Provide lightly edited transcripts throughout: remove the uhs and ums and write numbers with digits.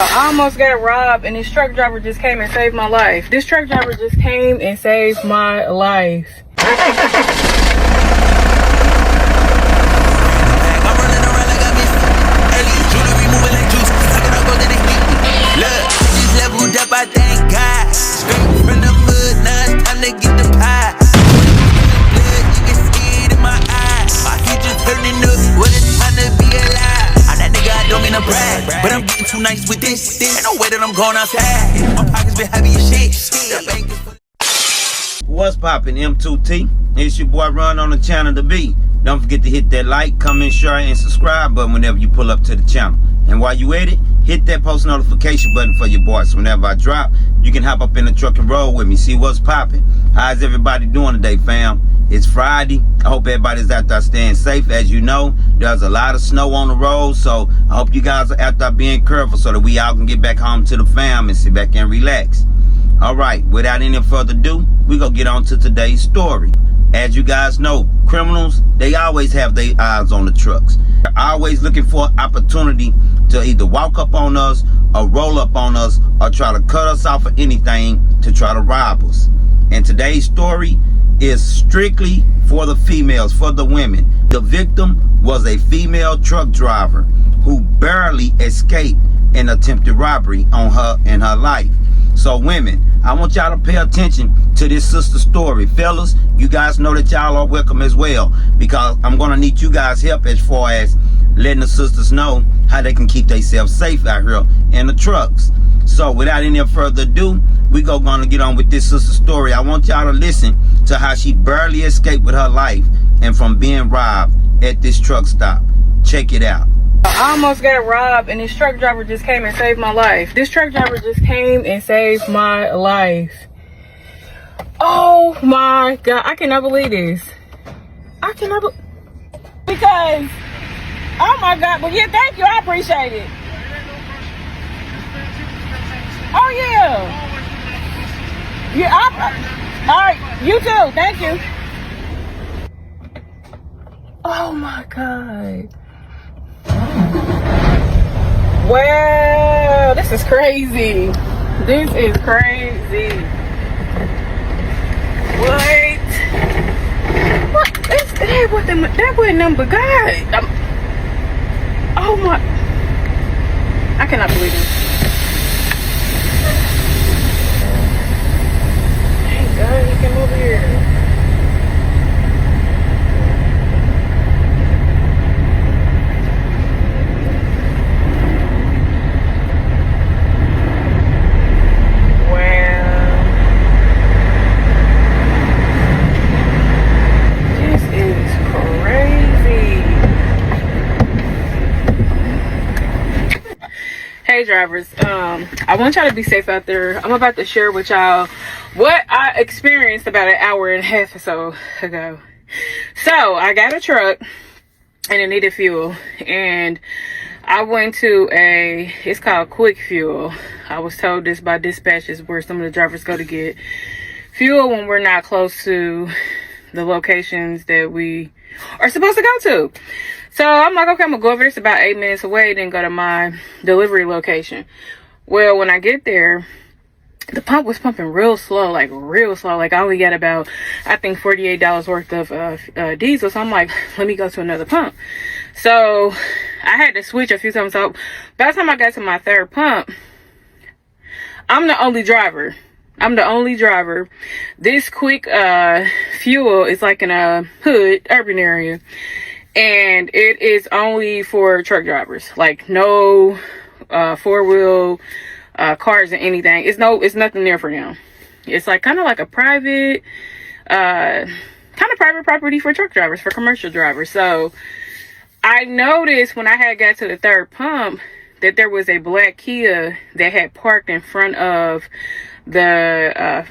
I almost got robbed and this truck driver just came and saved my life. This truck driver just came and saved my life. I thank God. Straight from the mud, now it's time to get the pie. Blood, you can see it in my eyes. My future turning up, what it's time to be alive. I'm that nigga, I don't mean to brag, but I'm getting too nice with this. Ain't no way that I'm going outside. My pockets been heavy as shit. What's poppin', M2T? It's your boy Run on the channel to be. Don't forget to hit that like, comment, share, and subscribe button whenever you pull up to the channel. And while you at it, hit that post notification button for your boy. So whenever I drop, you can hop up in the truck and roll with me. See what's poppin'. How's everybody doing today, fam? It's Friday. I hope everybody's out there staying safe. As you know, there's a lot of snow on the road. So I hope you guys are out there being careful so that we all can get back home to the fam and sit back and relax. All right, without any further ado, we're going to get on to today's story. As you guys know, criminals, they always have their eyes on the trucks. They're always looking for an opportunity to either walk up on us or roll up on us or try to cut us off of anything to try to rob us. And today's story is strictly for the females, for the women. The victim was a female truck driver who barely escaped an attempted robbery on her and her life. So women, I want y'all to pay attention to this sister story. Fellas, you guys know that y'all are welcome as well, because I'm going to need you guys' help as far as letting the sisters know how they can keep themselves safe out here in the trucks. So without any further ado, we going to get on with this sister story. I want y'all to listen to how she barely escaped with her life and from being robbed at this truck stop. Check it out. I almost got robbed and this truck driver just came and saved my life. This truck driver just came and saved my life. Oh my God, I cannot believe this. I cannot believe, because, oh my God, but yeah, thank you, I appreciate it. Oh yeah. Yeah, all right, you too, thank you. Oh my God. Wow, this is crazy. This is crazy. What? That wasn't number God. Oh my. I cannot believe it. Thank God he came over here. Hey drivers, I want y'all to be safe out there. I'm about to share with y'all what I experienced about an hour and a half or so ago. So I got a truck and it needed fuel, and I went to it's called Quick Fuel. I was told this by dispatches where some of the drivers go to get fuel when we're not close to the locations that we are supposed to go to. So I'm like, okay, I'm gonna go over there. It's about 8 minutes away, then go to my delivery location. Well, when I get there, the pump was pumping real slow. Like I only got about, I think, $48 worth of diesel. So I'm like, let me go to another pump. So I had to switch a few times. So by the time I got to my third pump, I'm the only driver. This Quick Fuel is like in a hood, urban area. And it is only for truck drivers. Like no four-wheel cars or anything. It's nothing there for them. It's like kind of like a private property for truck drivers, for commercial drivers. So I noticed when I had got to the third pump that there was a black Kia that had parked in front of the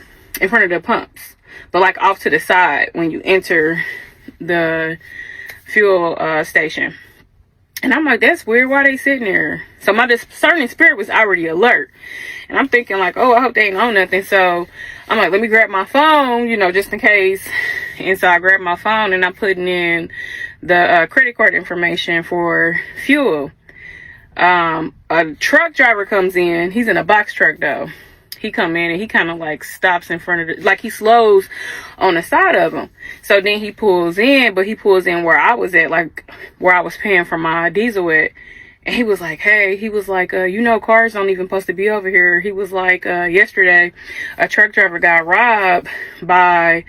pumps, but like off to the side when you enter the fuel station. And I'm like, that's weird, why they sitting there? So my discerning spirit was already alert, and I'm thinking like, oh, I hope they ain't on nothing. So I'm like, let me grab my phone, just in case. And so I grabbed my phone and I'm putting in the credit card information for fuel. A truck driver comes in. He's in a box truck though. He come in and he kind of like stops in front of the, like he slows on the side of him. So then he pulls in, but he pulls in where I was at, like where I was paying for my diesel at. And he was like, hey, he was like, you know, cars don't even supposed to be over here. He was like, yesterday, a truck driver got robbed by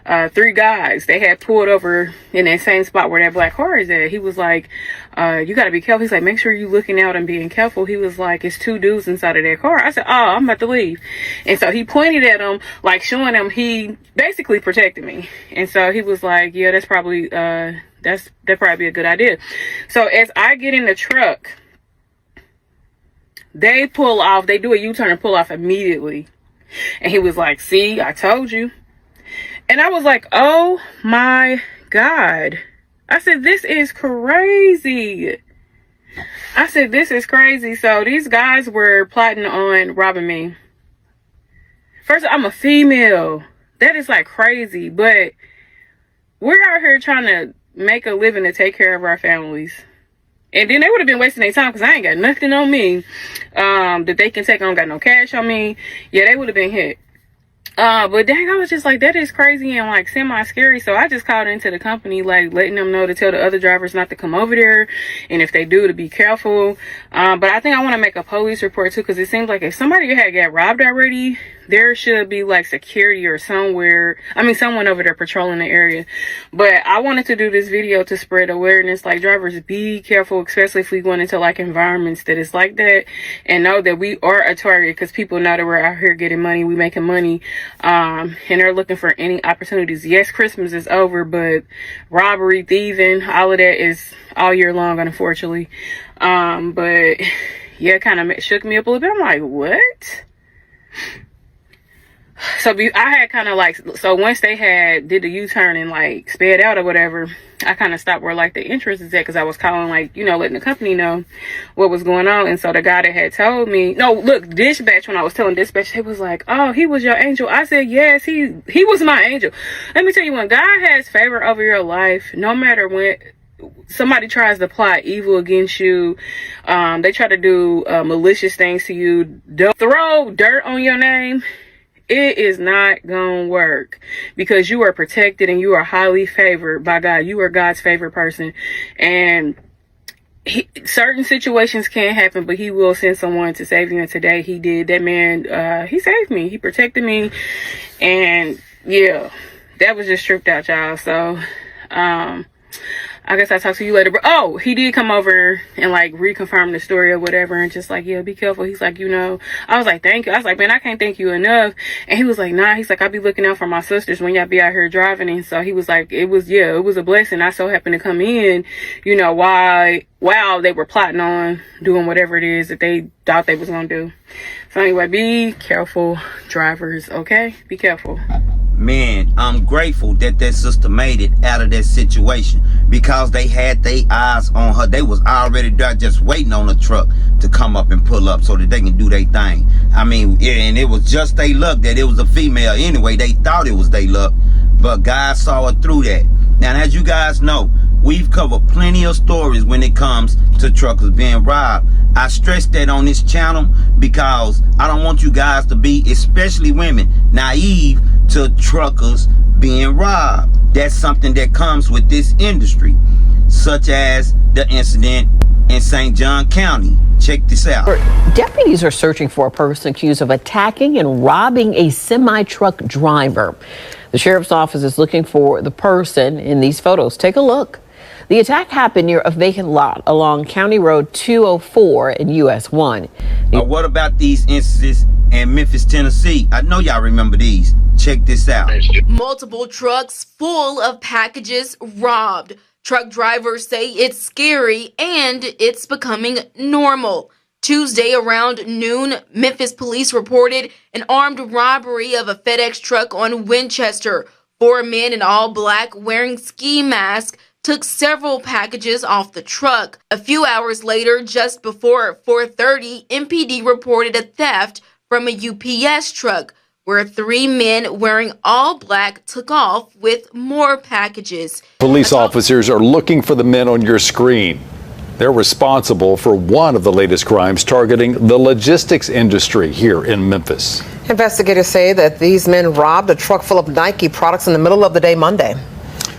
3 guys. They had pulled over in that same spot where that black car is at. He was like, you got to be careful. He's like, make sure you looking out and being careful. He was like, it's 2 dudes inside of that car. I said, oh, I'm about to leave. And so he pointed at him, like showing him he basically protected me. And so he was like, yeah, that's probably, that'd probably be a good idea. So as I get in the truck, they pull off, they do a U-turn and pull off immediately. And he was like, see, I told you. And I was like, oh my God. I said, this is crazy. I said, this is crazy. So these guys were plotting on robbing me. First, I'm a female. That is like crazy. But we're out here trying to make a living to take care of our families. And then they would have been wasting their time because I ain't got nothing on me that they can take. I don't got no cash on me. Yeah, they would have been hit. But dang, I was just like, that is crazy and like semi-scary. So I just called into the company, like letting them know to tell the other drivers not to come over there. And if they do, to be careful. But I think I want to make a police report too, because it seems like if somebody had got robbed already, there should be like security or somewhere. I mean, someone over there patrolling the area. But I wanted to do this video to spread awareness. Like, drivers, be careful, especially if we go into like environments that is like that, and know that we are a target, because people know that we're out here getting money, we making money, and they're looking for any opportunities. Yes, Christmas is over, but robbery, thieving, all of that is all year long, unfortunately. But yeah, it kind of shook me up a little bit. I'm like, what? So I had kind of like, so once they did the U-turn and like sped out or whatever, I kind of stopped where like the entrance is at, because I was calling, like, you know, letting the company know what was going on. And so the guy that had told me, no, look, dispatch, when I was telling dispatch, he was like, oh, he was your angel. I said, yes, he was my angel. Let me tell you, when God has favor over your life, no matter when somebody tries to plot evil against you, they try to do malicious things to you, throw dirt on your name, it is not gonna work, because you are protected and you are highly favored by God. You are God's favorite person, and certain situations can happen, but he will send someone to save you. And today he did. That man, he saved me, he protected me. And yeah, that was just tripped out, y'all. So I guess I'll talk to you later. But oh, he did come over and like reconfirm the story or whatever, and just like, yeah, be careful. He's like, you know, I was like, thank you. I was like, man, I can't thank you enough. And he was like, nah, he's like, I'll be looking out for my sisters when y'all be out here driving. And so he was like, it was a blessing. I so happened to come in, you know, while they were plotting on doing whatever it is that they thought they was gonna do. So anyway, be careful, drivers, okay? Be careful. Man, I'm grateful that sister made it out of that situation, because they had their eyes on her. They was already there just waiting on the truck to come up and pull up so that they can do their thing. I mean, yeah, and it was just their luck that it was a female anyway. They thought it was their luck, but God saw it through that. Now, as you guys know, we've covered plenty of stories when it comes to truckers being robbed. I stress that on this channel because I don't want you guys to be, especially women, naive to truckers being robbed. That's something that comes with this industry, such as the incident in St. John County. Check this out. Deputies are searching for a person accused of attacking and robbing a semi-truck driver. The sheriff's office is looking for the person in these photos. Take a look. The attack happened near a vacant lot along County Road 204 in US 1. What about these instances in Memphis, Tennessee? I know y'all remember these. Check this out. Multiple trucks full of packages robbed. Truck drivers say it's scary and it's becoming normal. Tuesday around noon, Memphis police reported an armed robbery of a FedEx truck on Winchester. 4 men in all black wearing ski masks took several packages off the truck. A few hours later, just before 4:30, MPD reported a theft from a UPS truck, where 3 men wearing all black took off with more packages. Police officers are looking for the men on your screen. They're responsible for one of the latest crimes targeting the logistics industry here in Memphis. Investigators say that these men robbed a truck full of Nike products in the middle of the day Monday.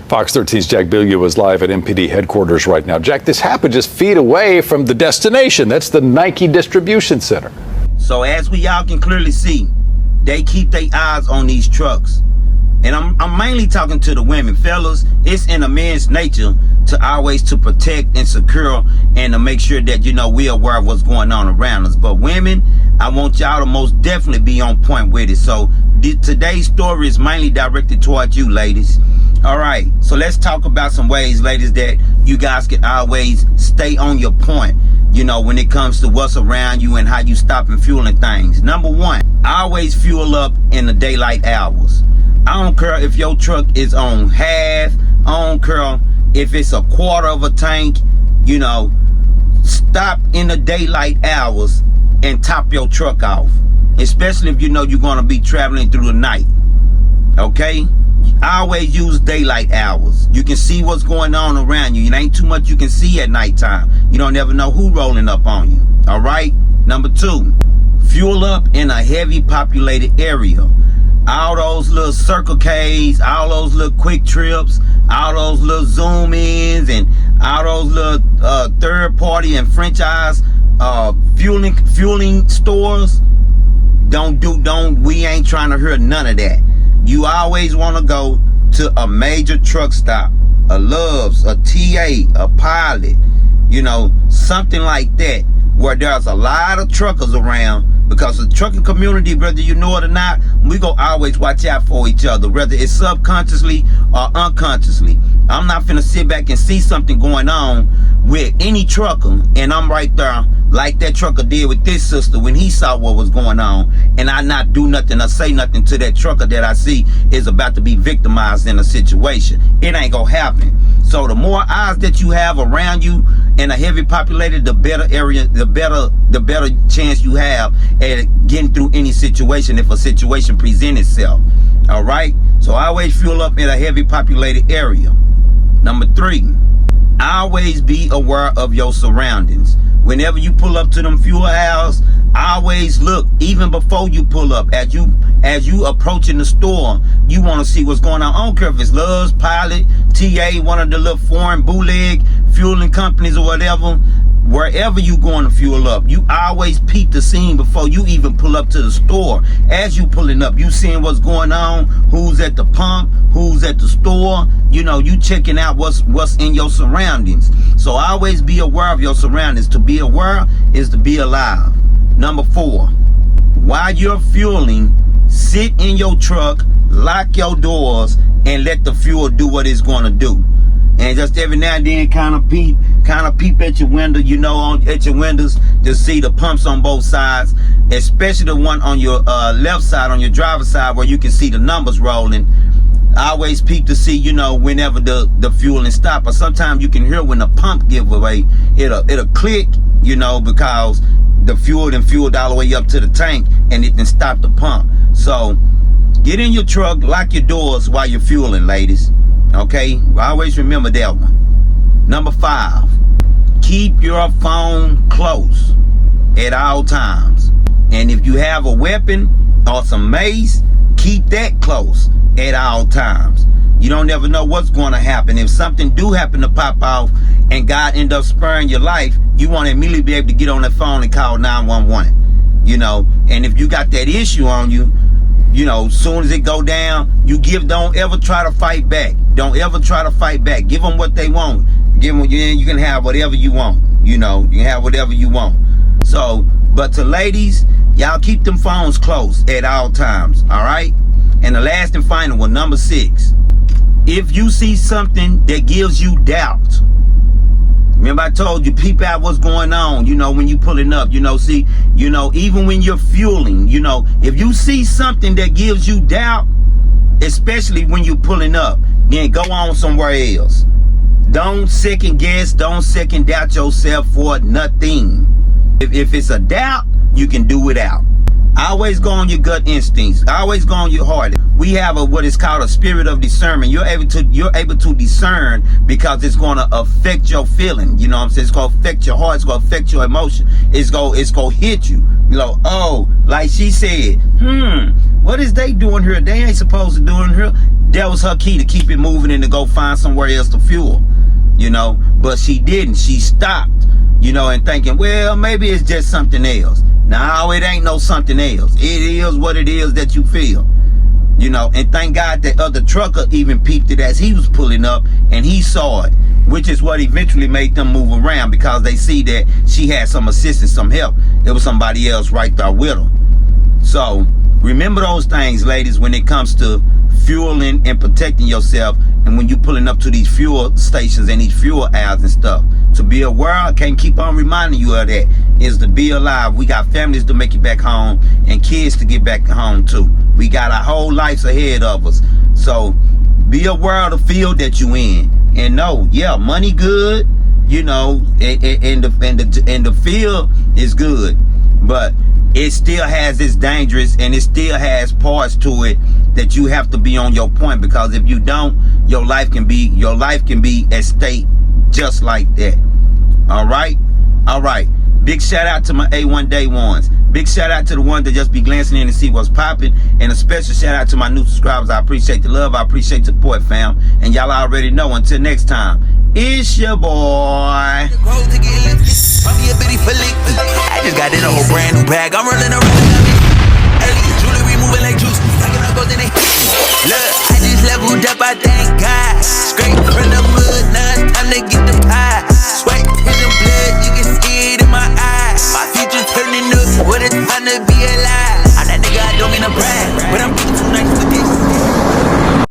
Fox 13's Jack Bilyeu is live at MPD headquarters right now. Jack, this happened just feet away from the destination. That's the Nike distribution center. So as we all can clearly see, they keep their eyes on these trucks. And I'm mainly talking to the women. Fellas, it's in a man's nature to always to protect and secure and to make sure that, we're aware of what's going on around us. But women, I want y'all to most definitely be on point with it. So today's story is mainly directed towards you, ladies. All right, so let's talk about some ways, ladies, that you guys can always stay on your point, when it comes to what's around you and how you stop and fueling things. Number one, always fuel up in the daylight hours. I don't care if your truck is on half. I don't care if it's a quarter of a tank. Stop in the daylight hours and top your truck off. Especially if you're going to be traveling through the night. Okay? Always use daylight hours. You can see what's going on around you. It ain't too much you can see at nighttime. You don't ever know who rolling up on you. All right? Number two, fuel up in a heavy populated area. All those little Circle K's, all those little quick trips, all those little zoom ins, and all those little third party and franchise fueling stores. We ain't trying to hear none of that. You always want to go to a major truck stop, a Love's, a TA, a Pilot, something like that, where there's a lot of truckers around. Because the trucking community, whether you know it or not, we go always watch out for each other, whether it's subconsciously or unconsciously. I'm not finna sit back and see something going on with any trucker, and I'm right there like that trucker did with this sister when he saw what was going on, and I not do nothing or say nothing to that trucker that I see is about to be victimized in a situation. It ain't gonna happen. So the more eyes that you have around you in a heavy populated, the better area, the better chance you have at getting through any situation if a situation presents itself. All right? So always fuel up in a heavy populated area. Number three, always be aware of your surroundings. Whenever you pull up to them fuel houses, always look, even before you pull up, as you approaching the store, you want to see what's going on. I don't care if it's Love's, Pilot, TA, one of the little foreign bootleg fueling companies or whatever. Wherever you going to fuel up, you always peep the scene before you even pull up to the store. As you pulling up, you seeing what's going on, who's at the pump, who's at the store. You checking out what's in your surroundings. So always be aware of your surroundings. To be aware is to be alive. Number four, while you're fueling, sit in your truck, lock your doors, and let the fuel do what it's going to do. And just every now and then kind of peep at your window, at your windows to see the pumps on both sides, especially the one on your left side, on your driver's side, where you can see the numbers rolling. I always peep to see, whenever the fueling stop. Or sometimes you can hear when the pump give away, it'll click, because the fuel then fueled all the way up to the tank and it can stop the pump. So get in your truck, lock your doors while you're fueling, ladies. Okay, always remember that one. Number five, keep your phone close at all times. And if you have a weapon or some mace, keep that close at all times. You don't ever know what's going to happen. If something do happen to pop off and God end up sparing your life, you want to immediately be able to get on that phone and call 911. And if you got that issue on you, soon as it go down, don't ever try to fight back. Don't ever try to fight back. Give them what they want. Give them, you can have whatever you want. You can have whatever you want. So, but to ladies, y'all keep them phones close at all times. All right? And the last and final one, number 6. If you see something that gives you doubt, remember I told you, peep out what's going on, when you pulling up, even when you're fueling, if you see something that gives you doubt, especially when you're pulling up, then go on somewhere else. Don't second guess, don't second doubt yourself for nothing. If it's a doubt, you can do without. Always go on your gut instincts. Always go on your heart. We have what is called a spirit of discernment. You're able to discern because it's going to affect your feeling. You know what I'm saying? It's going to affect your heart. It's going to affect your emotion. It's going to hit you. You know, oh, like she said, what is they doing here? They ain't supposed to doing here. That was her key to keep it moving and to go find somewhere else to fuel. You know, but she didn't. She stopped. You know, and thinking, well, maybe it's just something else. No, it ain't no something else. It is what it is that you feel. You know, and thank God that other trucker even peeped it as he was pulling up and he saw it, which is what eventually made them move around because they see that she had some assistance, some help. It was somebody else right there with her. So remember those things, ladies, when it comes to fueling and protecting yourself, and when you pulling up to these fuel stations and these fuel aisles and stuff. To be aware, I can't keep on reminding you of that, is to be alive. We got families to make it back home and kids to get back home too. We got our whole lives ahead of us. So be aware of the field that you in. And know, yeah, money good, you know, and the field is good. But it still has its dangerous, and it still has parts to it that you have to be on your point, because if you don't, your life can be at stake just like that. All right. Big shout out to my A1 day ones. Big shout out to the ones that just be glancing in and see what's popping, and a special shout out to my new subscribers. I appreciate the love. I appreciate the support, fam. And y'all already know. Until next time, it's your boy. I just got in a whole brand new bag. I'm running around. Jewelry moving like juice. Look, I just leveled up. I thank God. Straight